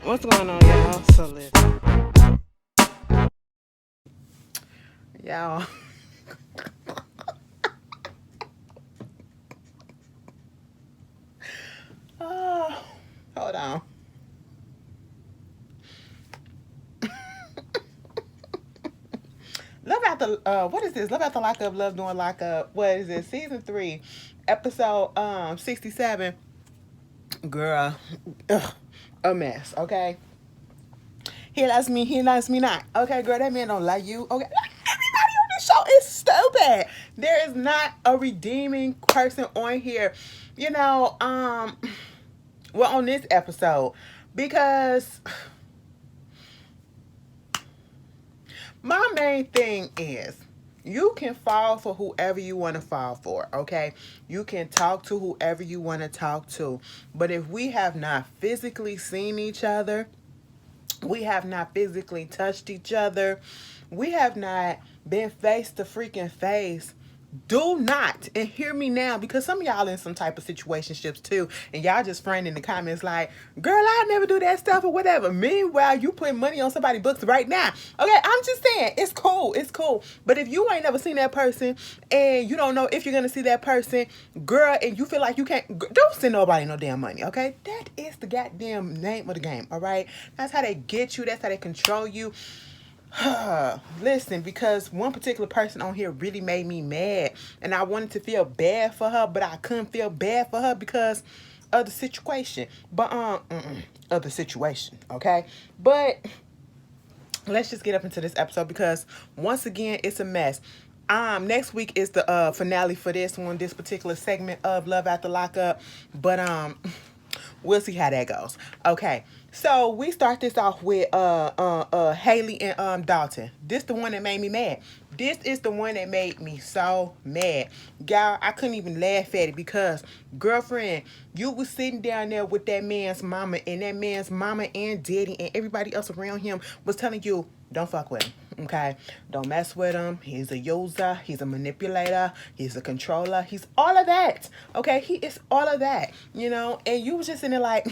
What's going on, y'all? So listen, y'all. Oh, hold on. Love after what is this? Love after lockup, love doing lockup. What is this? Season 3, episode 67. Girl, ugh, a mess. Okay, he likes me. He likes me not. Okay, girl, that man don't like you. Okay, everybody on this show is stupid. There is not a redeeming person on here. You know, well, on this episode, because my main thing is you can fall for whoever you want to fall for, okay? You can talk to whoever you want to talk to. But if we have not physically seen each other, we have not physically touched each other, we have not been face to freaking face, do not, and hear me now, because some of y'all in some type of situationships too, and y'all just friend in the comments like, girl, I never do that stuff or whatever. Meanwhile, you putting money on somebody's books right now. Okay, I'm just saying, it's cool, it's cool. But if you ain't never seen that person and you don't know if you're gonna see that person, girl, and you feel like you can't, don't send nobody no damn money, okay? That is the goddamn name of the game, all right? That's how they get you, that's how they control you. Listen, because one particular person on here really made me mad, and I wanted to feel bad for her, but I couldn't feel bad for her because of the situation. But of the situation, okay? But let's just get up into this episode, because once again, it's a mess. Next week is the finale for this particular segment of Love After Lockup. But we'll see how that goes. Okay, so we start this off with Haley and Dalton. This the one that made me mad. This is the one that made me so mad. Y'all, I couldn't even laugh at it because, girlfriend, you was sitting down there with that man's mama, and that man's mama and daddy and everybody else around him was telling you, don't fuck with him. Okay, don't mess with him. He's a user, he's a manipulator, he's a controller, he's all of that. Okay, he is all of that, you know. And you was just in there like,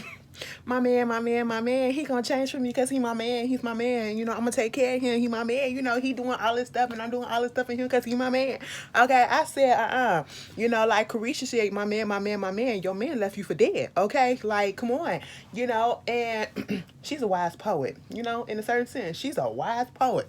my man, my man, my man, he gonna change for me because he my man, he's my man, you know, I'm gonna take care of him, he my man, you know, he doing all this stuff and I'm doing all this stuff for him because he my man. Okay, I said, you know, like Carisha said, my man, my man, my man, your man left you for dead. Okay, like, come on, you know. And she's a wise poet, you know, in a certain sense, she's a wise poet.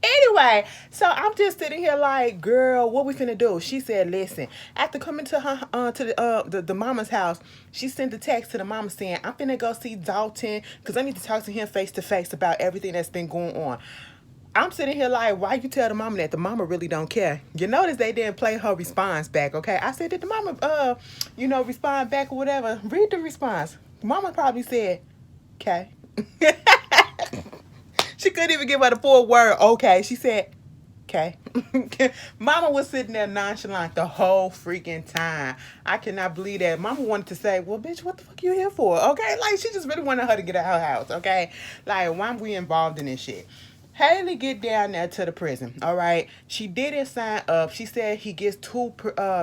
Anyway, so I'm just sitting here like, girl, what we finna do? She said, listen, after coming to her to the mama's house, she sent a text to the mama saying, I'm finna go see Dalton because I need to talk to him face to face about everything that's been going on. I'm sitting here like, why you tell the mama that? The mama really don't care. You notice they didn't play her response back, okay? I said, did the mama respond back or whatever? Read the response. Mama probably said, okay. She couldn't even give her the full word, okay. She said, okay. Mama was sitting there nonchalant the whole freaking time. I cannot believe that. Mama wanted to say, well, bitch, what the fuck you here for? Okay, like, she just really wanted her to get out of her house, okay? Like, why am we involved in this shit? Haley get down there to the prison, all right? She didn't sign up. She said he gets 2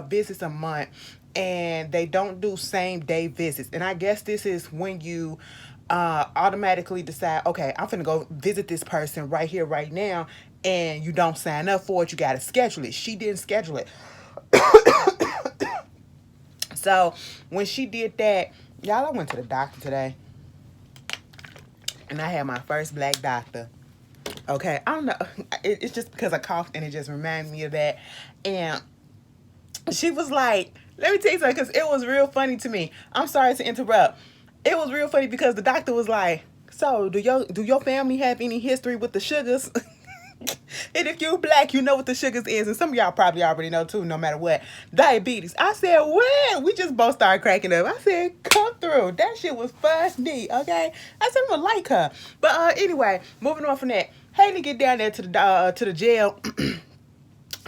visits a month, and they don't do same day visits. And I guess this is when you automatically decide, okay, I'm finna go visit this person right here, right now, and you don't sign up for it. You gotta schedule it. She didn't schedule it. So when she did that, y'all, I went to the doctor today, and I had my first black doctor. Okay, I don't know. It's just because I coughed and it just reminded me of that. And she was like, let me tell you something, because it was real funny to me. I'm sorry to interrupt. It was real funny because the doctor was like, so do your family have any history with the sugars? And if you're black, you know what the sugars is. And some of y'all probably already know too, no matter what. Diabetes. I said, when? We just both started cracking up. I said, come through. That shit was funny, okay? I said, I'm gonna like her. But anyway, moving on from that. Haley get down there to the jail.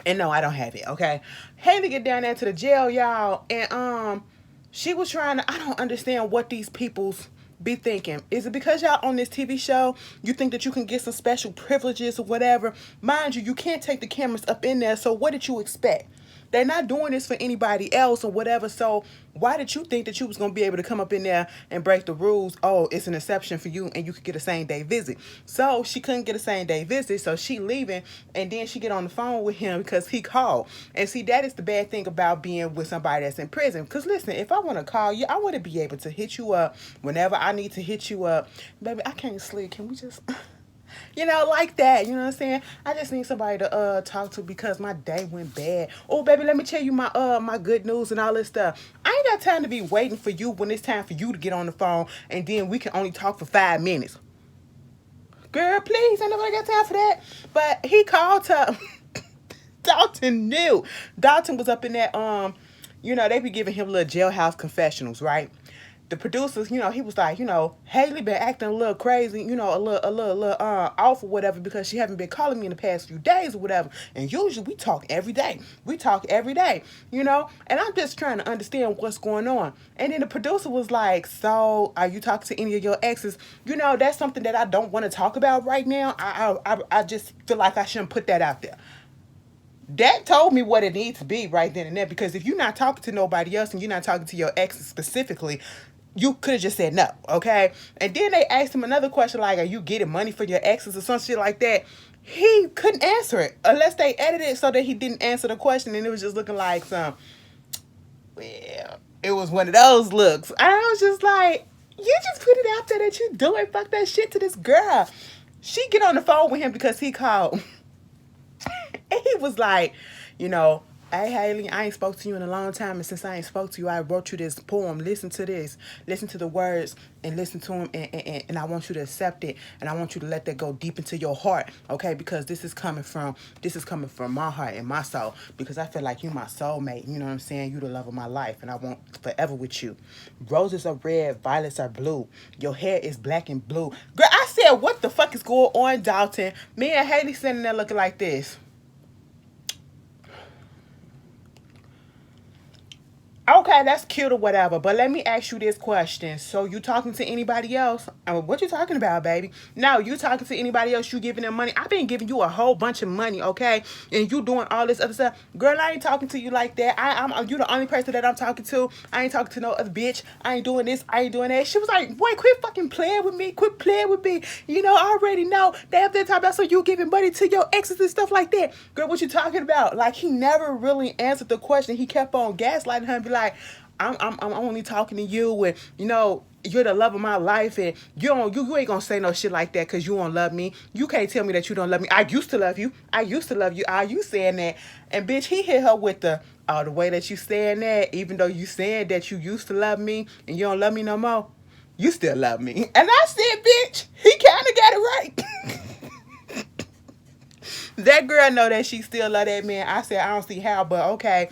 And no, I don't have it, okay? Haley get down there to the jail, y'all. And she was trying to, I don't understand what these people's be thinking. Is it because y'all on this TV show, you think that you can get some special privileges or whatever? Mind you, you can't take the cameras up in there, so what did you expect? They're not doing this for anybody else or whatever. So why did you think that you was gonna be able to come up in there and break the rules? Oh, it's an exception for you, and you could get a same day visit. So she couldn't get a same day visit, so she leaving, and then she get on the phone with him because he called. And see, that is the bad thing about being with somebody that's in prison. Because listen, if I want to call you, I want to be able to hit you up whenever I need to hit you up. Baby, I can't sleep. Can we just like that. You know what I'm saying? I just need somebody to talk to because my day went bad. Oh, baby, let me tell you my good news and all this stuff. I ain't got time to be waiting for you when it's time for you to get on the phone, and then we can only talk for 5 minutes. Girl, please, ain't nobody got time for that. But he called her. Dalton knew. Dalton was up in that they be giving him little jailhouse confessionals, right? The producers, he was like, Haley been acting a little crazy, a little off or whatever because she haven't been calling me in the past few days or whatever. And usually we talk every day. And I'm just trying to understand what's going on. And then the producer was like, so are you talking to any of your exes? That's something that I don't want to talk about right now. I just feel like I shouldn't put that out there. That told me what it needs to be right then and there, because if you're not talking to nobody else and you're not talking to your exes specifically, you could have just said no, okay? And then they asked him another question like, are you getting money for your exes or some shit like that? He couldn't answer it unless they edited it so that he didn't answer the question, and it was just looking like it was one of those looks. And I was just like, you just put it out there that you doing fuck that shit to this girl. She get on the phone with him because he called. And he was like, hey, Haley, I ain't spoke to you in a long time. And since I ain't spoke to you, I wrote you this poem. Listen to this. Listen to the words and listen to them. And I want you to accept it. And I want you to let that go deep into your heart. Okay? Because this is coming from my heart and my soul. Because I feel like you my soulmate. You know what I'm saying? You the love of my life. And I want forever with you. Roses are red. Violets are blue. Your hair is black and blue. Girl, I said, what the fuck is going on, Dalton? Me and Haley sitting there looking like this. Okay, that's cute or whatever, but let me ask you this question. So you talking to anybody else? What you talking about, baby? No, you talking to anybody else? You giving them money? I've been giving you a whole bunch of money, okay? And you doing all this other stuff. Girl, I ain't talking to you like that. You the only person that I'm talking to. I ain't talking to no other bitch. I ain't doing this. I ain't doing that. She was like, boy, quit fucking playing with me. Quit playing with me. I already know. They have that talk about so you giving money to your exes and stuff like that. Girl, what you talking about? Like, he never really answered the question. He kept on gaslighting her and be like, I'm only talking to you, and you're the love of my life, and you ain't gonna say no shit like that because you won't love me. You can't tell me that you don't love me. I used to love you. Are you saying that? And bitch, he hit her with the way that you saying that, even though you saying that you used to love me and you don't love me no more, you still love me. And I said, bitch, he kind of got it right. That girl know that she still love that man. I said, I don't see how, but okay.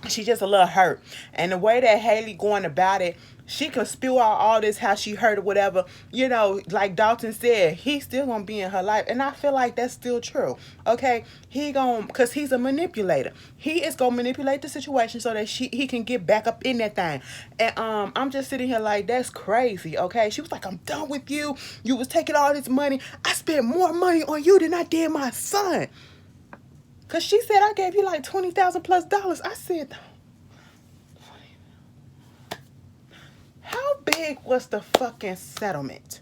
She's just a little hurt. And the way that Haley going about it, she can spew out all this, how she hurt or whatever. Like Dalton said, he's still going to be in her life. And I feel like that's still true. Okay? Because he's a manipulator. He is going to manipulate the situation so that he can get back up in that thing. And I'm just sitting here like, that's crazy. Okay? She was like, I'm done with you. You was taking all this money. I spent more money on you than I did my son. Because she said, I gave you like $20,000+. I said, how big was the fucking settlement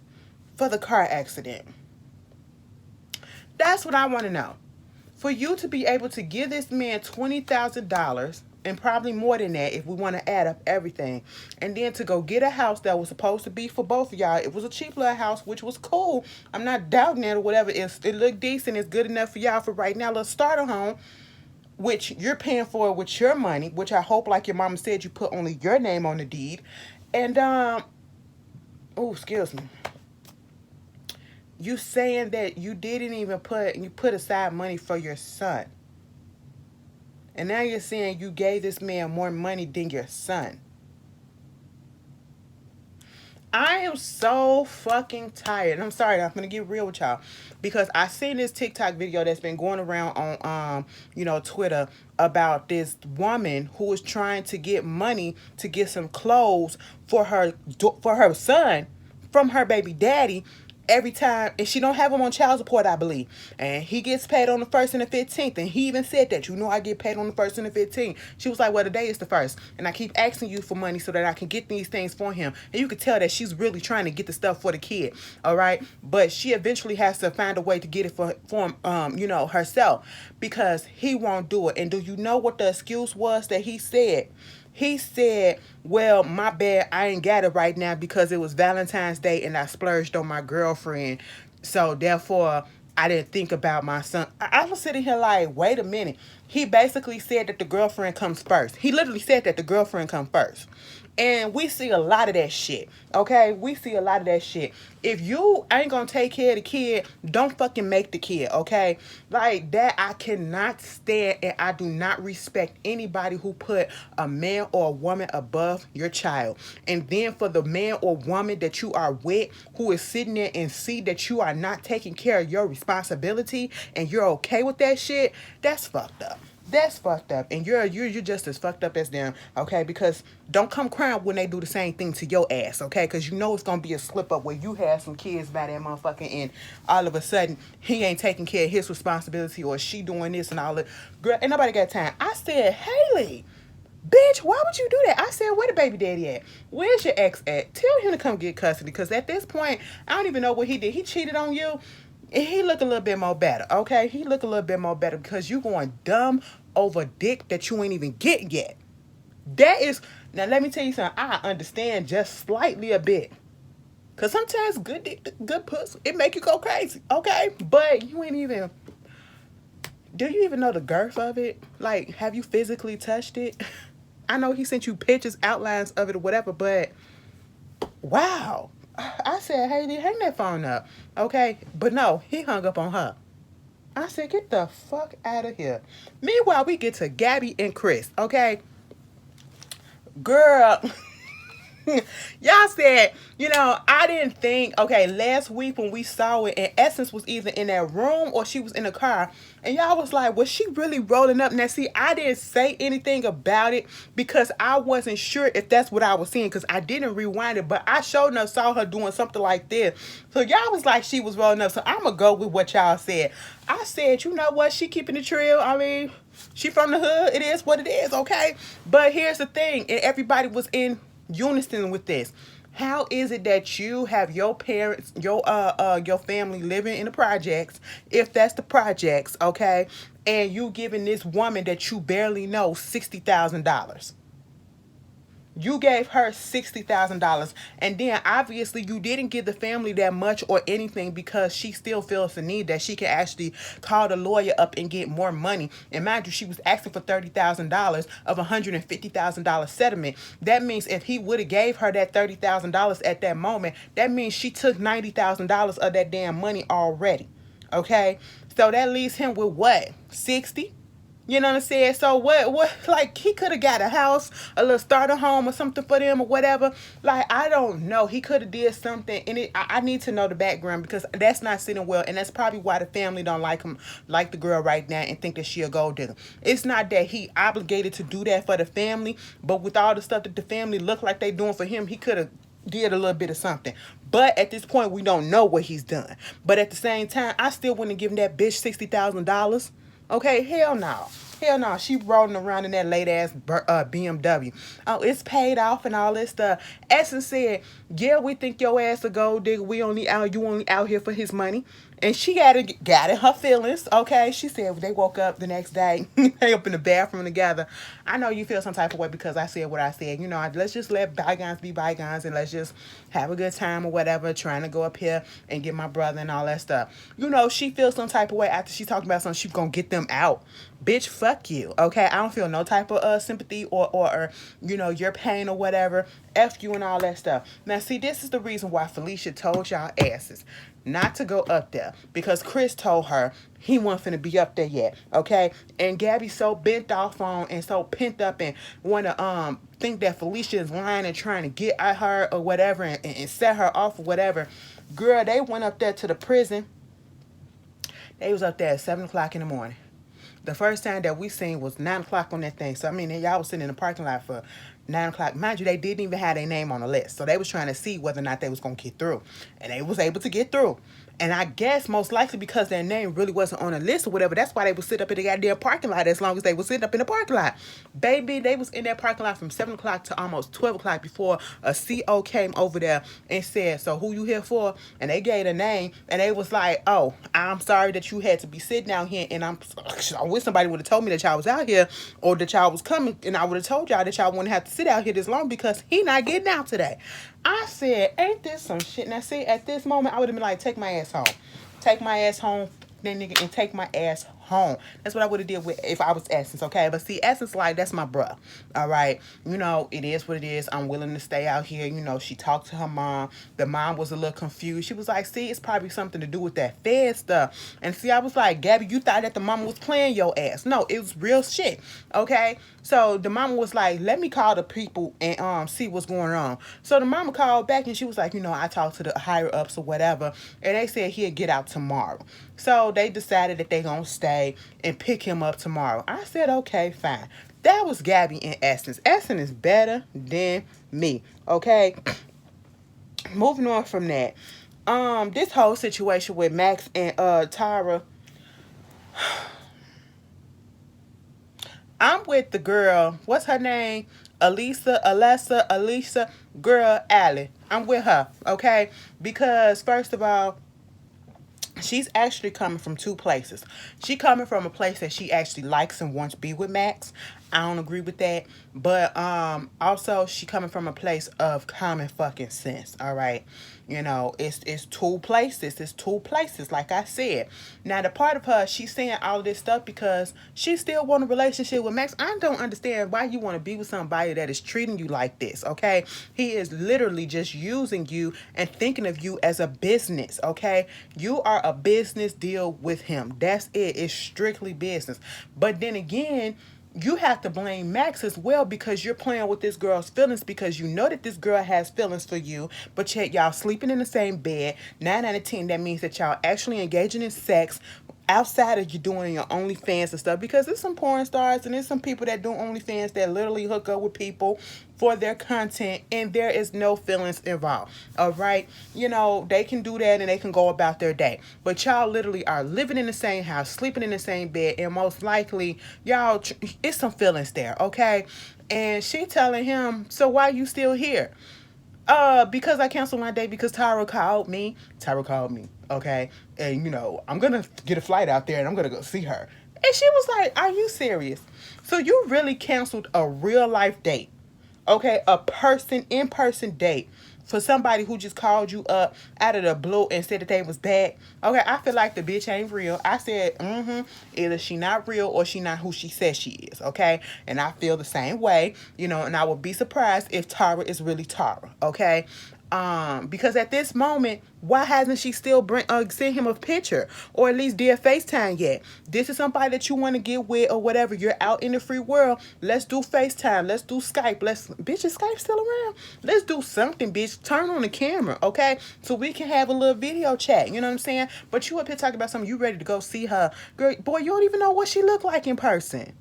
for the car accident? That's what I want to know. For you to be able to give this man $20,000, and probably more than that if we want to add up everything, and then to go get a house that was supposed to be for both of y'all. It was a cheap little house, which was cool. I'm not doubting it or whatever. It looked decent. It's good enough for y'all for right now. Let's start a home, which you're paying for with your money, which I hope, like your mama said, you put only your name on the deed. And excuse me. You saying that you didn't even put aside money for your son. And now you're saying you gave this man more money than your son. I am so fucking tired. I'm sorry, I'm gonna get real with y'all, because I seen this TikTok video that's been going around on Twitter about this woman who was trying to get money to get some clothes for her son from her baby daddy, every time, and she don't have him on child support, I believe, and he gets paid on the 1st and the 15th, and he even said that, I get paid on the 1st and the 15th. She was like, well, today is the 1st, and I keep asking you for money so that I can get these things for him. And you could tell that she's really trying to get the stuff for the kid, all right? But she eventually has to find a way to get it for him, herself, because he won't do it. And do you know what the excuse was that he said? He said, well, my bad, I ain't got it right now because it was Valentine's Day and I splurged on my girlfriend. So therefore, I didn't think about my son. I was sitting here like, wait a minute. He basically said that the girlfriend comes first. He literally said that the girlfriend comes first. And we see a lot of that shit, okay? We see a lot of that shit. If you ain't gonna take care of the kid, don't fucking make the kid, okay? Like, that I cannot stand, and I do not respect anybody who put a man or a woman above your child. And then for the man or woman that you are with who is sitting there and see that you are not taking care of your responsibility and you're okay with that shit, that's fucked up. That's fucked up, and you're just as fucked up as them, okay? Because don't come crying when they do the same thing to your ass, okay? Because you know it's gonna be a slip up where you have some kids by that motherfucker, and all of a sudden he ain't taking care of his responsibility, or she doing this and all that. Girl, ain't nobody got time. I said, Haley, bitch, why would you do that? I said, where the baby daddy at? Where's your ex at? Tell him to come get custody, because at this point, I don't even know what he did. He cheated on you. And he look a little bit more better, okay? He look a little bit more better because you going dumb over dick that you ain't even get yet. That is, now let me tell you something. I understand just slightly a bit. Because sometimes good dick, good pussy, it make you go crazy, okay? But you ain't even, do you even know the girth of it? Like, have you physically touched it? I know he sent you pictures, outlines of it or whatever, but wow. I said, Heidi, hang that phone up, okay? But no, he hung up on her. I said, get the fuck out of here. Meanwhile, we get to Gabby and Chris, okay? Girl, y'all said, I didn't think, okay, last week when we saw it, and Essence was either in that room or she was in the car, and y'all was like, was she really rolling up? Now, see, I didn't say anything about it because I wasn't sure if that's what I was seeing, because I didn't rewind it, but I sure enough saw her doing something like this. So y'all was like, she was rolling up, so I'm going to go with what y'all said. I said, you know what, she keeping it real. I mean, she from the hood. It is what it is, okay? But here's the thing, and everybody was in unison with this. How is it that you have your parents, your family living in the projects, if that's the projects, okay, and you giving this woman that you barely know $60,000? You gave her $60,000, and then obviously you didn't give the family that much or anything because she still feels the need that she can actually call the lawyer up and get more money. And mind you, she was asking for $30,000 of $150,000 settlement. That means if he would have gave her that $30,000 at that moment, that means she took $90,000 of that damn money already. Okay, so that leaves him with what, 60? You know what I'm saying? So what, like, he could have got a house, a little starter home or something for them or whatever. Like, I don't know. He could have did something. And I need to know the background because that's not sitting well. And that's probably why the family don't like him, like the girl right now, and think that she a gold digger. It's not that he obligated to do that for the family, but with all the stuff that the family look like they doing for him, he could have did a little bit of something. But at this point, we don't know what he's done. But at the same time, I still wouldn't give him that bitch $60,000. Okay, hell no. Hell no. She rolling around in that late ass BMW. Oh, it's paid off and all this stuff. Essence said, yeah, we think your ass a gold digger. You only out here for his money. And she got in her feelings, okay? She said they woke up the next day, they up in the bathroom together. I know you feel some type of way because I said what I said. Let's just let bygones be bygones and let's just have a good time or whatever, trying to go up here and get my brother and all that stuff. She feels some type of way after she talked about something. She's going to get them out. Bitch, fuck you, okay? I don't feel no type of sympathy or your pain or whatever. F you and all that stuff. Now, see, this is the reason why Felicia told y'all asses not to go up there, because Chris told her he wasn't finna be up there yet, okay? And Gabby's so bent off on and so pent up and want to think that Felicia is lying and trying to get at her or whatever and set her off or whatever. Girl, they went up there to the prison. They was up there at 7 o'clock in the morning. The first time that we seen was 9 o'clock on that thing. So, I mean, y'all was sitting in the parking lot for 9 o'clock. Mind you, they didn't even have their name on the list. So they was trying to see whether or not they was going to get through. And they was able to get through. And I guess most likely because their name really wasn't on the list or whatever, that's why they would sit up in the goddamn parking lot as long as they would sit up in the parking lot. Baby, they was in that parking lot from 7 o'clock to almost 12 o'clock before a CO came over there and said, so who you here for? And they gave a name and they was like, oh, I'm sorry that you had to be sitting out here, and I wish somebody would have told me that y'all was out here or that y'all was coming, and I would have told y'all that y'all wouldn't have to sit out here this long because he not getting out today. I said, ain't this some shit? Now, see, at this moment, I would have been like, take my ass home. Take my ass home, then nigga, and take my ass home. That's what I would have did with if I was Essence, okay? But see, Essence, like, that's my bruh, all right? You know, it is what it is. I'm willing to stay out here. You know, she talked to her mom. The mom was a little confused. She was like, see, it's probably something to do with that Fed stuff. And see, I was like, Gabby, you thought that the mama was playing your ass. No, it was real shit, okay? So the mama was like, let me call the people and see what's going on. So the mama called back and she was like, you know, I talked to the higher ups or whatever, and they said he'll get out tomorrow. So they decided that they gonna stay and pick him up tomorrow. I said, okay, fine. That was Gabby and Essence. Essence is better than me, okay? Moving on from that. This whole situation with Max and Tyra. I'm with the girl. What's her name? Alisa, girl, Allie. I'm with her, okay? Because, first of all, she's actually coming from two places. She coming from a place that she actually likes and wants to be with Max. I don't agree with that. But also she coming from a place of common fucking sense, all right? You know, it's two places. It's two places, like I said. Now, the part of her, she's saying all of this stuff because she still want a relationship with Max. I don't understand why you want to be with somebody that is treating you like this, okay? He is literally just using you and thinking of you as a business, okay? You are a business deal with him. That's it. It's strictly business. But then again, you have to blame Max as well because you're playing with this girl's feelings because you know that this girl has feelings for you, but yet y'all sleeping in the same bed. 9 out of 10, that means that y'all actually engaging in sex outside of you doing your OnlyFans and stuff, because there's some porn stars and there's some people that do OnlyFans that literally hook up with people for their content and there is no feelings involved, all right? You know, they can do that and they can go about their day, but y'all literally are living in the same house, sleeping in the same bed, and most likely y'all, it's some feelings there, okay? And she telling him, so why you still here? Because I canceled my date because Tyra called me. Okay? And, you know, I'm going to get a flight out there and I'm going to go see her. And she was like, are you serious? So you really canceled a real life date, okay? A in-person date for somebody who just called you up out of the blue and said that they was back. Okay, I feel like the bitch ain't real. I said, either she not real or she not who she says she is, okay? And I feel the same way, you know, and I would be surprised if Tara is really Tara, okay? Because at this moment, why hasn't she still sent him a picture or at least did FaceTime yet? This is somebody that you want to get with or whatever. You're out in the free world. Let's do FaceTime. Let's do Skype. Bitch, is Skype still around? Let's do something, bitch. Turn on the camera, okay? So we can have a little video chat. You know what I'm saying? But you up here talking about something. You ready to go see her. Girl, boy, you don't even know what she look like in person.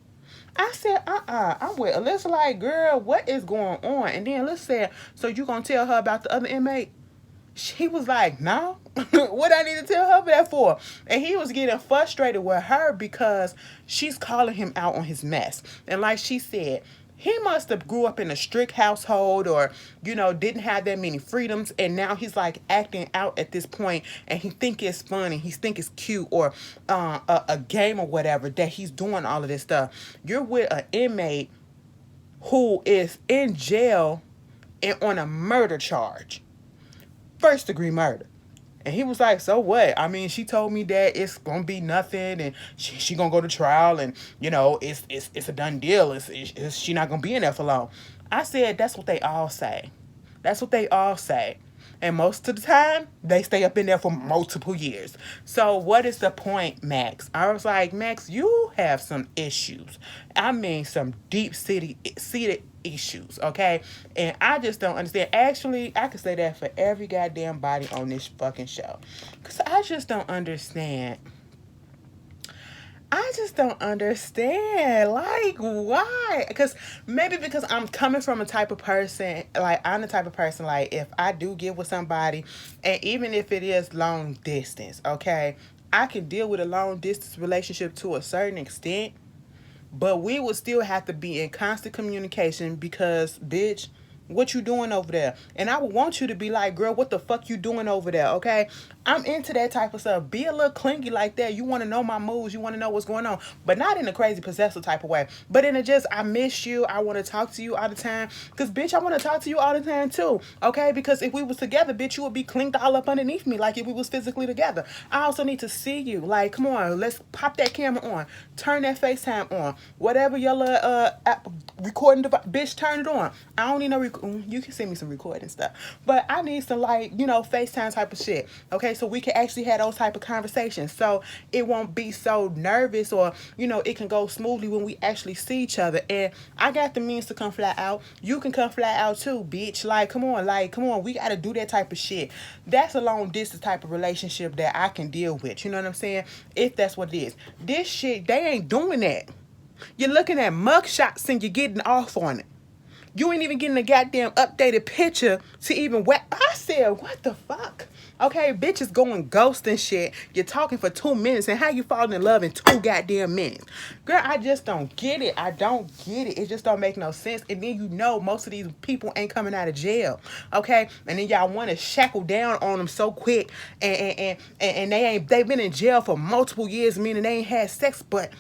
I said, I'm with Alyssa, like, girl, what is going on? And then Alyssa said, so you gonna tell her about the other inmate? He was like, no. What I need to tell her that for? And he was getting frustrated with her because she's calling him out on his mess. And like she said, he must have grew up in a strict household or, you know, didn't have that many freedoms. And now he's like acting out at this point and he think it's funny. He think it's cute or a game or whatever that he's doing all of this stuff. You're with an inmate who is in jail and on a murder charge. First degree murder. And he was like, so what? I mean, she told me that it's gonna be nothing, and she gonna go to trial, and you know, it's a done deal. She not gonna be in there for long. I said, that's what they all say. That's what they all say. And most of the time, they stay up in there for multiple years. So what is the point, Max? I was like, Max, you have some issues. I mean, some deep-seated issues, okay? And I just don't understand. Actually, I could say that for every goddamn body on this fucking show. Because I just don't understand. I just don't understand. Like, why? Because maybe because I'm coming from a type of person, like, I'm the type of person, like, if I do get with somebody, and even if it is long distance, okay, I can deal with a long distance relationship to a certain extent, but we would still have to be in constant communication because, bitch, what you doing over there? And I would want you to be like, girl, what the fuck you doing over there? Okay, I'm into that type of stuff. Be a little clingy like that. You want to know my moves. You want to know what's going on, but not in a crazy possessive type of way. But in a just, I miss you. I want to talk to you all the time. Cause bitch, I want to talk to you all the time too. Okay, because if we was together, bitch, you would be clinked all up underneath me like if we was physically together. I also need to see you. Like, come on, let's pop that camera on, turn that FaceTime on, whatever your little recording device, bitch, turn it on. I don't need no you can send me some recording stuff, but I need some, like, FaceTime type of shit. Okay, so we can actually have those type of conversations, so it won't be so nervous, or it can go smoothly when we actually see each other. And I got the means to come fly out. You can come fly out too, bitch. Like, come on, we gotta do that type of shit. That's a long distance type of relationship that I can deal with. You know what I'm saying? If that's what it is. This shit, they ain't doing that. You're looking at mug shots and you're getting off on it. You ain't even getting a goddamn updated picture to even wet. I said, what the fuck? Okay, bitches going ghost and shit. You're talking for 2 minutes, and how you falling in love in 2 goddamn minutes? Girl, I just don't get it. I don't get it. It just don't make no sense. And then most of these people ain't coming out of jail. Okay? And then y'all want to shackle down on them so quick, and they've been in jail for multiple years, meaning they ain't had sex but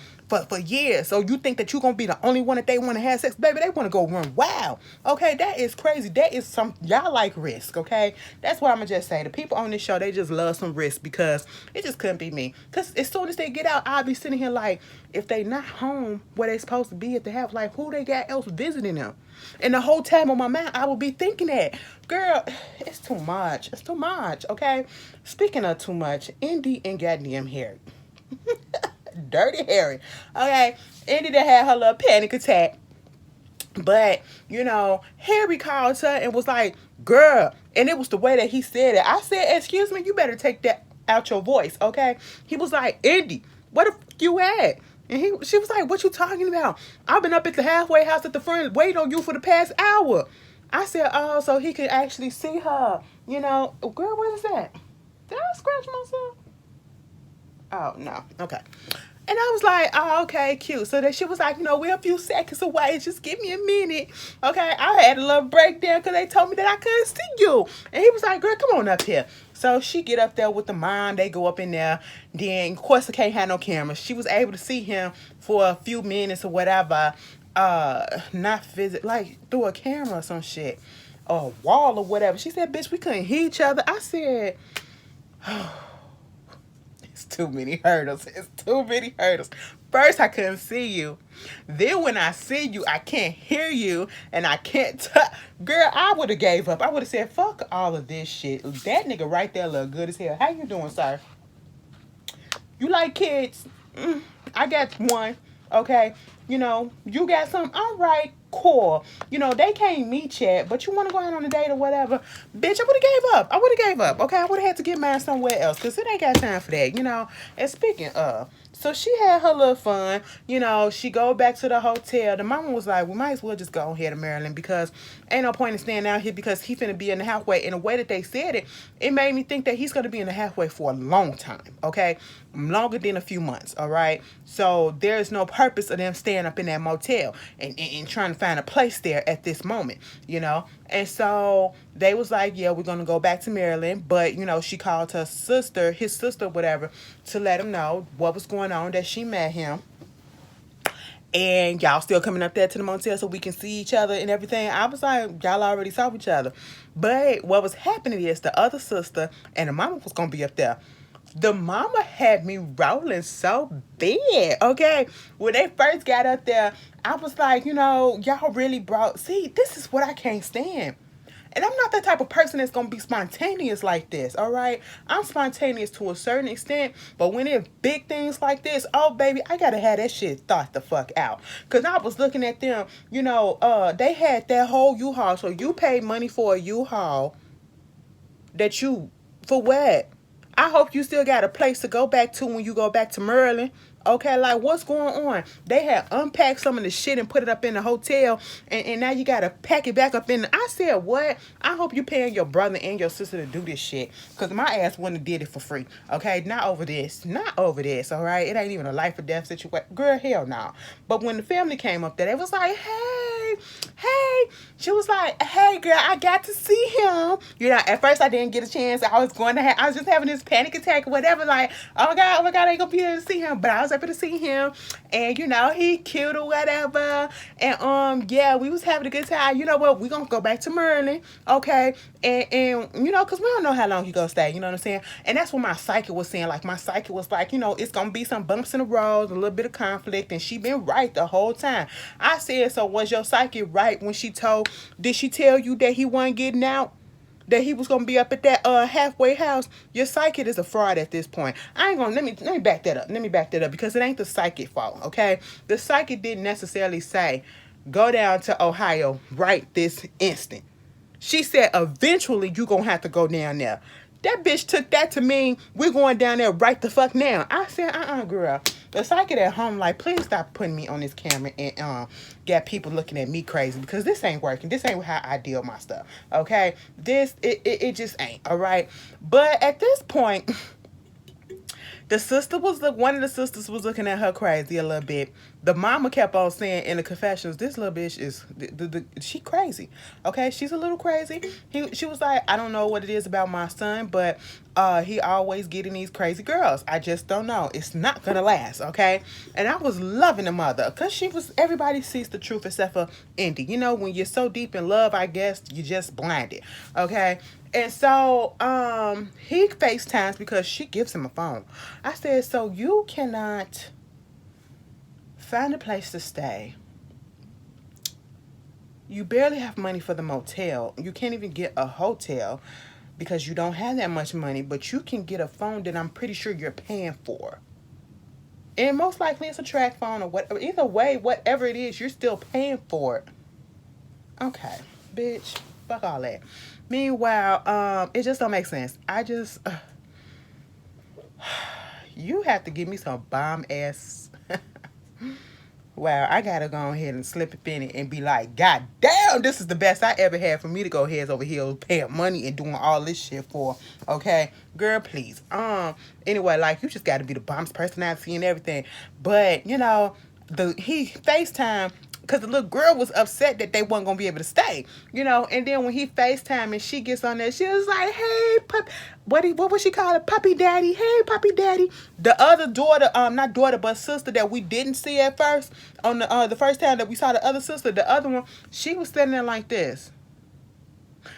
for years. So you think that you're gonna be the only one that they want to have sex? Baby, they want to go run wild. Okay, that is crazy. That is y'all like risk. Okay, that's what I'm gonna just say. The people on this show, they just love some risk, because it just couldn't be me. Because as soon as they get out, I'll be sitting here like, if they not home where they supposed to be at the house, like, who they got else visiting them? And the whole time on my mind, I will be thinking that, girl, it's too much. It's too much. Okay, speaking of too much, Indy and goddamn Harry. Dirty Harry. Okay, Indy that had her little panic attack. But, Harry called her and was like, girl. And it was the way that he said it. I said, excuse me, you better take that out your voice, okay? He was like, Indy, where the fuck you at? And she was like, what you talking about? I've been up at the halfway house at the front waiting on you for the past hour. I said, oh, so he could actually see her. Girl, what is that? Did I scratch myself? Oh, no. Okay. And I was like, oh, okay, cute. So then she was like, we're a few seconds away. Just give me a minute. Okay. I had a little breakdown because they told me that I couldn't see you. And he was like, girl, come on up here. So she get up there with the mom. They go up in there. Then, of course, I can't have no camera. She was able to see him for a few minutes or whatever. Not like through a camera or some shit. Or a wall or whatever. She said, bitch, we couldn't hear each other. I said, oh. Too many hurdles. It's too many hurdles. First, I couldn't see you. Then when I see you, I can't hear you, and I can't touch. Girl, I would have gave up. I would have said, fuck all of this shit. That nigga right there look good as hell. How you doing, sir? You like kids? I got one. Okay. You got some. All right. Cool. They can't meet yet, but you want to go out on a date or whatever. Bitch, I would have gave up. Okay. I would have had to get mine somewhere else, because it ain't got time for that. And speaking of, so she had her little fun. She go back to the hotel. The mama was like, we might as well just go ahead to Maryland, because ain't no point in staying out here, because he finna be in the halfway. And the way that they said it, it made me think that he's going to be in the halfway for a long time. Okay. Longer than a few months. All right. So there's no purpose of them staying up in that motel and trying to find a place there at this moment, And so they was like, yeah, we're going to go back to Maryland. But, she called his sister, whatever, to let him know what was going on, that she met him. And y'all still coming up there to the motel so we can see each other and everything. I was like, y'all already saw each other. But what was happening is the other sister and the mama was going to be up there. The mama had me rolling so bad, okay? When they first got up there, I was like, y'all really see, this is what I can't stand. And I'm not the type of person that's going to be spontaneous like this, all right? I'm spontaneous to a certain extent, but when it's big things like this, oh, baby, I got to have that shit thought the fuck out. Because I was looking at them, they had that whole U-Haul. So you pay money for a U-Haul for what? I hope you still got a place to go back to when you go back to Maryland. Okay, like what's going on? They had unpacked some of the shit and put it up in the hotel, and now you gotta pack it back up in. I said, what? I hope you paying your brother and your sister to do this shit, cause my ass wouldn't have did it for free. Okay, not over this, not over this. All right, it ain't even a life or death situation. Girl, hell no. But when the family came up there, they was like, hey. She was like, hey, girl, I got to see him. You know, at first I didn't get a chance. I was just having this panic attack or whatever. Like, oh my God, I ain't gonna be able to see him. But I was able to see him, and you know, he cute or whatever. And yeah, we was having a good time. You know what? We gonna go back to Merlin, okay? And you know, cause we don't know how long he gonna stay. You know what I'm saying? And that's what my psychic was saying. Like my psychic was like, you know, it's gonna be some bumps in the road, a little bit of conflict, and she been right the whole time. I said, so was your psychic right when did she tell you that he wasn't getting out? That he was gonna be up at that halfway house? Your psychic is a fraud at this point. I ain't gonna let me back that up. Let me back that up because it ain't the psychic fault, okay? The psychic didn't necessarily say go down to Ohio right this instant. She said eventually you gonna have to go down there. That bitch took that to mean we're going down there right the fuck now. I said, girl. The psychic at home, like, please stop putting me on this camera and get people looking at me crazy because this ain't working. This ain't how I deal with my stuff. Okay? It just ain't. All right? But at this point, one of the sisters was looking at her crazy a little bit. The mama kept on saying in the confessions, this little bitch is, she crazy. Okay, she's a little crazy. She was like, I don't know what it is about my son, but he always getting these crazy girls. I just don't know. It's not gonna last, okay? And I was loving the mother, because everybody sees the truth except for Indy. You know, when you're so deep in love, I guess, you just blinded, okay? And so, he FaceTimes because she gives him a phone. I said, so you cannot find a place to stay. You barely have money for the motel. You can't even get a hotel because you don't have that much money, but you can get a phone that I'm pretty sure you're paying for. And most likely it's a track phone or whatever. Either way, whatever it is, you're still paying for it. Okay, bitch, fuck all that. Meanwhile, it just don't make sense. You have to give me some bomb ass. Wow, I gotta go ahead and slip up in it and be like, God damn, this is the best I ever had for me to go heads over heels, paying money and doing all this shit for. Okay, girl, please. Anyway, like, you just gotta be the bomb's personality and everything. But you know, he FaceTime because the little girl was upset that they wasn't gonna be able to stay, you know. And then when he FaceTime and she gets on there, she was like, "Hey, what was she called? It? Puppy daddy. Hey, puppy daddy." The other daughter, not daughter, but sister that we didn't see at first on the first time that we saw the other sister, the other one, she was standing there like this.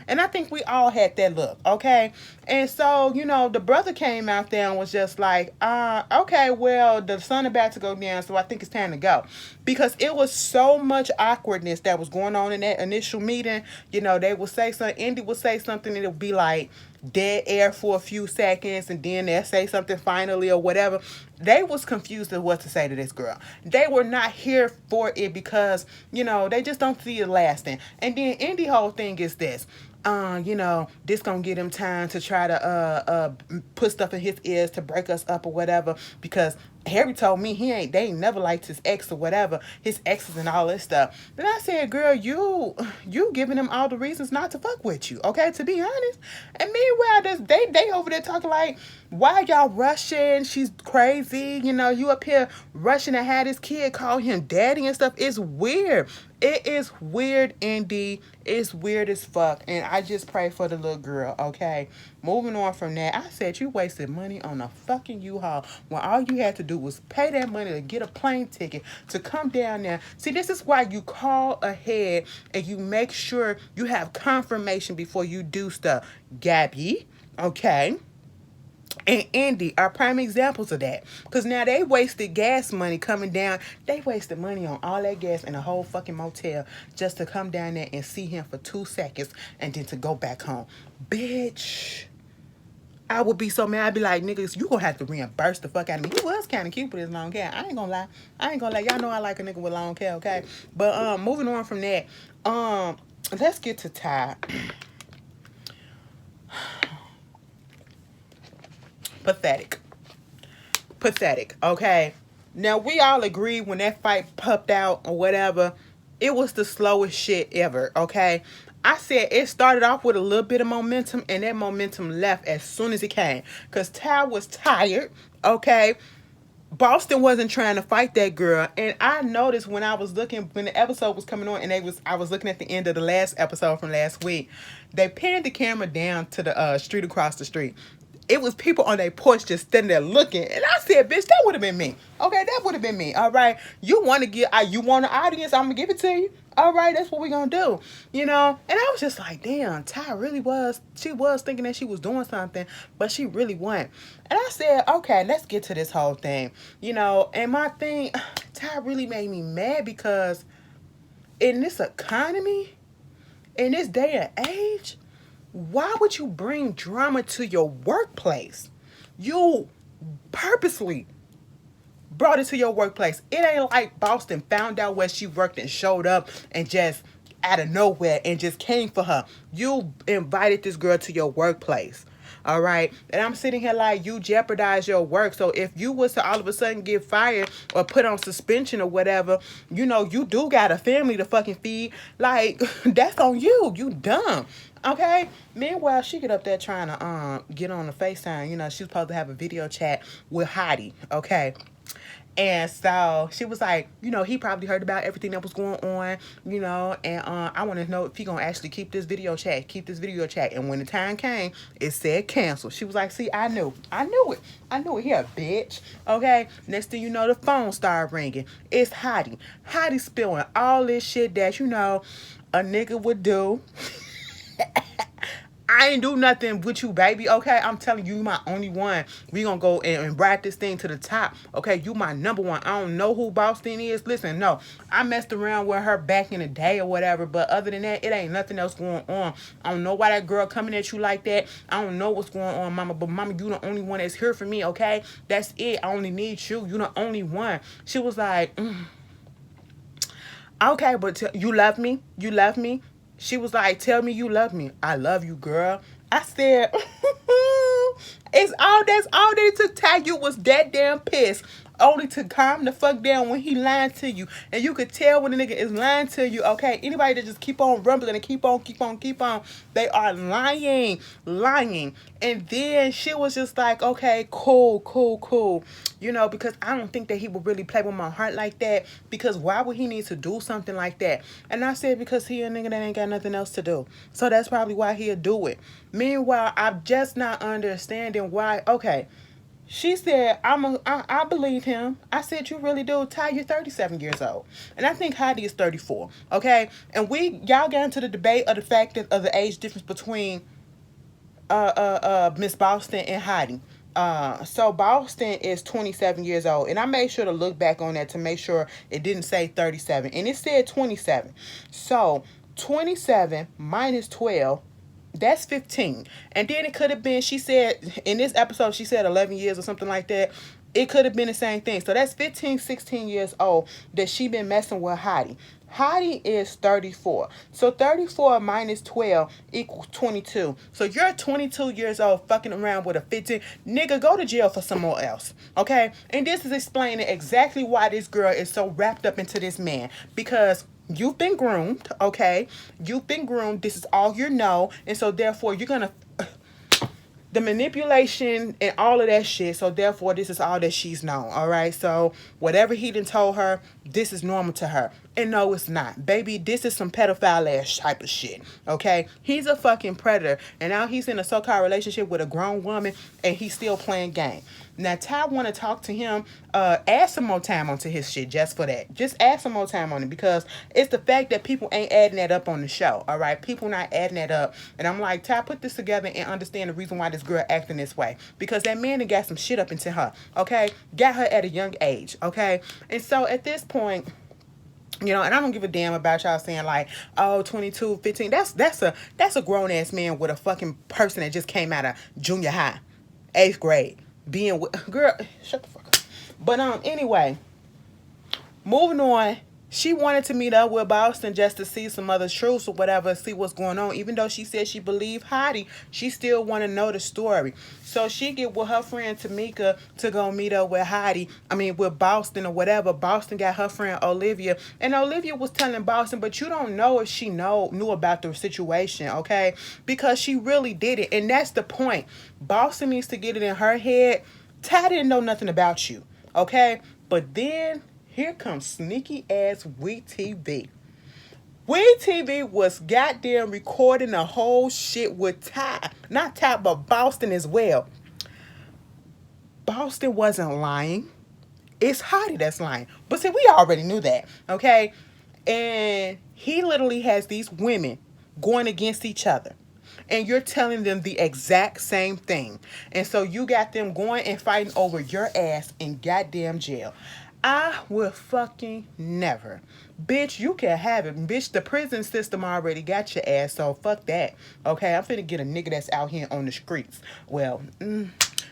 And I think we all had that look, okay? And so, you know, the brother came out there and was just like, okay, well, the sun about to go down, so I think it's time to go. Because it was so much awkwardness that was going on in that initial meeting. You know, they would say something, Indy would say something, and it would be like dead air for a few seconds, and then they'll say something finally or whatever. They was confused as what to say to this girl. They were not here for it because, you know, they just don't see it lasting. And then Indy whole thing is this. You know, this gonna get him time to try to put stuff in his ears to break us up or whatever, because Harry told me they ain't never liked his ex or whatever, his exes and all this stuff. Then I said, girl, you giving him all the reasons not to fuck with you, okay, to be honest. And meanwhile, they over there talking like, why y'all rushing? She's crazy, you know, you up here rushing to have this kid call him daddy and stuff. It's weird. It is weird, Indy. It's weird as fuck. And I just pray for the little girl, okay? Moving on from that, I said you wasted money on a fucking U-Haul when all you had to do was pay that money to get a plane ticket to come down there. See, this is why you call ahead and you make sure you have confirmation before you do stuff. Gabby, okay? And Indy are prime examples of that. Because now they wasted gas money coming down. They wasted money on all that gas in a whole fucking motel just to come down there and see him for 2 seconds and then to go back home. Bitch. I would be so mad. I'd be like, niggas, you gonna have to reimburse the fuck out of me. He was kind of cute with his long hair. I ain't gonna lie. Y'all know I like a nigga with long hair, okay? But moving on from that, let's get to Ty. Pathetic, okay? Now, we all agree when that fight popped out or whatever, it was the slowest shit ever, okay? I said it started off with a little bit of momentum, and that momentum left as soon as it came. Because Ty was tired, okay? Boston wasn't trying to fight that girl, and I noticed when I was looking when the episode was coming on, and I was looking at the end of the last episode from last week. They panned the camera down to the street across the street. It was people on their porch just standing there looking, and I said, "Bitch, that would have been me. Okay, that would have been me. All right, you want to get, you want an audience? I'm gonna give it to you. All right, that's what we're gonna do, you know." And I was just like, "Damn, Ty really was. She was thinking that she was doing something, but she really wasn't." And I said, "Okay, let's get to this whole thing, you know." And my thing, Ty really made me mad because in this economy, in this day and age, why would you bring drama to your workplace? You purposely brought it to your workplace. It ain't like Boston found out where she worked and showed up and just out of nowhere and just came for her. You invited this girl to your workplace. All right. And I'm sitting here like, you jeopardize your work. So if you was to all of a sudden get fired or put on suspension or whatever, you know, you do got a family to fucking feed. Like, that's on you. You dumb. Okay. Meanwhile, she get up there trying to get on the FaceTime. You know, she was supposed to have a video chat with Heidi. Okay. And so she was like, you know, he probably heard about everything that was going on, you know, and I want to know if he gonna actually keep this video chat. And when the time came, it said cancel. She was like, see, I knew it here, bitch. Okay. Next thing you know, the phone started ringing. It's Heidi. Heidi spilling all this shit that, you know, a nigga would do. I ain't do nothing with you, baby. Okay, I'm telling you, you my only one. We gonna go and ride this thing to the top. Okay, you my number one. I don't know who Boston is. Listen, no, I messed around with her back in the day or whatever. But other than that, it ain't nothing else going on. I don't know why that girl coming at you like that. I don't know what's going on, mama. But mama, you the only one that's here for me. Okay, that's it. I only need you. You the only one. She was like, okay, but you love me. You love me. She was like, tell me you love me. I love you, girl. I said, that's all that it took. Ty, you was that damn pissed. Only to calm the fuck down when he lying to you. And you could tell when the nigga is lying to you, okay? Anybody that just keep on rumbling and keep on, they are lying. And then she was just like, okay, cool. You know, because I don't think that he would really play with my heart like that. Because why would he need to do something like that? And I said, because he a nigga that ain't got nothing else to do. So that's probably why he'll do it. Meanwhile, I'm just not understanding why, okay. She said, I believe him. I said, you really do? Ty, you're 37 years old. And I think Heidi is 34. Okay? And y'all got into the debate of the fact that of the age difference between Miss Boston and Heidi. So Boston is 27 years old. And I made sure to look back on that to make sure it didn't say 37. And it said 27. So 27 minus 12, that's 15. And then it could have been, she said, in this episode, she said 11 years or something like that. It could have been the same thing. So that's 15, 16 years old that she been messing with Heidi. Heidi is 34. So 34 minus 12 equals 22. So you're 22 years old fucking around with a 15. Nigga, go to jail for some more else. Okay? And this is explaining exactly why this girl is so wrapped up into this man. Because you've been groomed, okay? You've been groomed. This is all you know. And so, therefore, you're going to... the manipulation and all of that shit. So, therefore, this is all that she's known, all right? So, whatever he done told her, this is normal to her. And no, it's not. Baby, this is some pedophile-ass type of shit, okay? He's a fucking predator. And now he's in a so-called relationship with a grown woman, and he's still playing game. Now, Ty want to talk to him, add some more time onto his shit just for that. Just add some more time on it because it's the fact that people ain't adding that up on the show, all right? People not adding that up. And I'm like, Ty, put this together and understand the reason why this girl acting this way. Because that man done got some shit up into her, okay? Got her at a young age, okay? And so at this point... you know, and I don't give a damn about y'all saying like, oh, 22, 15. That's a grown-ass man with a fucking person that just came out of junior high, 8th grade. Being with... girl, shut the fuck up. But, anyway, moving on She wanted to meet up with Boston just to see some other truths or whatever, see what's going on. Even though she said she believed Heidi, she still want to know the story. So she get with her friend Tamika to go meet up with Heidi. I mean, with Boston or whatever. Boston got her friend Olivia, and Olivia was telling Boston, but you don't know if she knew about the situation, okay? Because she really did it, and that's the point. Boston needs to get it in her head. Ty didn't know nothing about you, okay? But then here comes sneaky ass WeTV. WeTV was goddamn recording the whole shit with Ty. Not Ty, but Boston as well. Boston wasn't lying. It's Heidi that's lying. But see, we already knew that, okay? And he literally has these women going against each other. And you're telling them the exact same thing. And so you got them going and fighting over your ass in goddamn jail. I will fucking never. Bitch, you can have it. Bitch, the prison system already got your ass, so fuck that. Okay, I'm finna get a nigga that's out here on the streets. Well,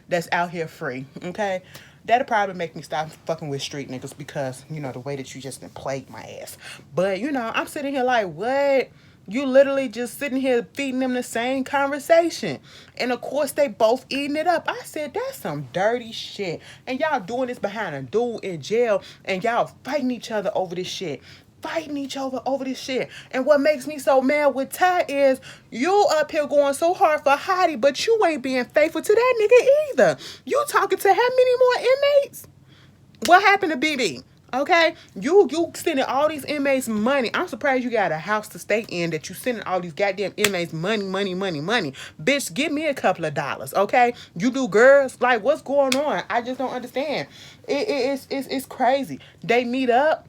that's out here free, okay? That'll probably make me stop fucking with street niggas because, you know, the way that you just been plagued my ass. But, you know, I'm sitting here like, what? You literally just sitting here feeding them the same conversation. And of course, they both eating it up. I said, that's some dirty shit. And y'all doing this behind a dude in jail. And y'all fighting each other over this shit. Fighting each other over this shit. And what makes me so mad with Ty is you up here going so hard for Heidi, but you ain't being faithful to that nigga either. You talking to how many more inmates? What happened to BB? Okay, you sending all these inmates money. I'm surprised you got a house to stay in that you sending all these goddamn inmates money. Bitch, give me a couple of dollars, okay? You do girls, like, what's going on? I just don't understand. It's crazy. They meet up.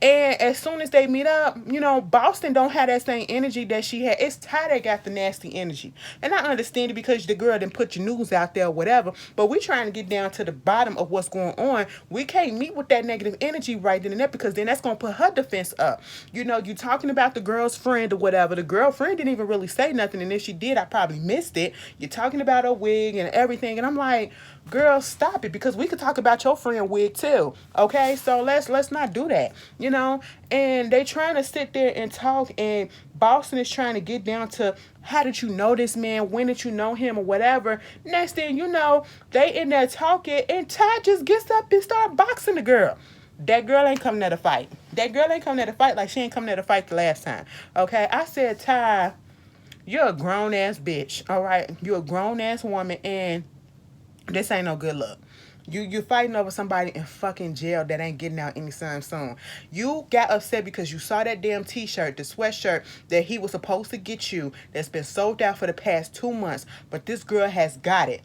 And as soon as they meet up, you know, Boston don't have that same energy that she had. It's Ty that got the nasty energy. And I understand it because the girl didn't put your news out there or whatever. But we trying to get down to the bottom of what's going on. We can't meet with that negative energy right then and there because then that's going to put her defense up. You know, you talking about the girl's friend or whatever. The girlfriend didn't even really say nothing. And if she did, I probably missed it. You're talking about her wig and everything. And I'm like, girl, stop it, because we could talk about your friend wig too. Okay, so let's not do that, you know. And they trying to sit there and talk, and Boston is trying to get down to how did you know this man, when did you know him, or whatever. Next thing you know, they in there talking, and Ty just gets up and start boxing the girl. That girl ain't coming there to fight. That girl ain't coming there to fight like she ain't coming there to fight the last time. Okay, I said, Ty, you're a grown ass bitch. All right, you're a grown ass woman, and this ain't no good look. You fighting over somebody in fucking jail that ain't getting out anytime soon. You got upset because you saw that damn t-shirt, the sweatshirt that he was supposed to get you that's been sold out for the past 2 months, but this girl has got it.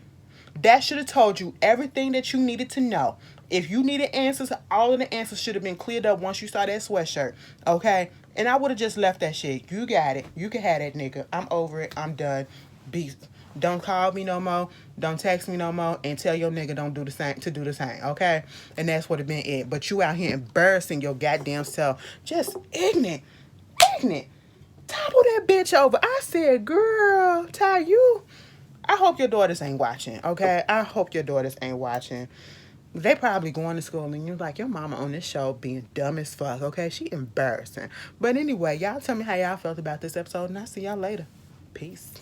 That should have told you everything that you needed to know. If you needed answers, all of the answers should have been cleared up once you saw that sweatshirt. Okay? And I would have just left that shit. You got it. You can have that nigga. I'm over it. I'm done. Beast. Don't call me no more. Don't text me no more. And tell your nigga don't do the same to do the same. Okay? And that's what it been it. But you out here embarrassing your goddamn self. Just ignorant. Ignorant. Topple that bitch over. I said, girl, Ty, you. I hope your daughters ain't watching. Okay? I hope your daughters ain't watching. They probably going to school and you're like, your mama on this show being dumb as fuck. Okay? She embarrassing. But anyway, y'all tell me how y'all felt about this episode. And I'll see y'all later. Peace.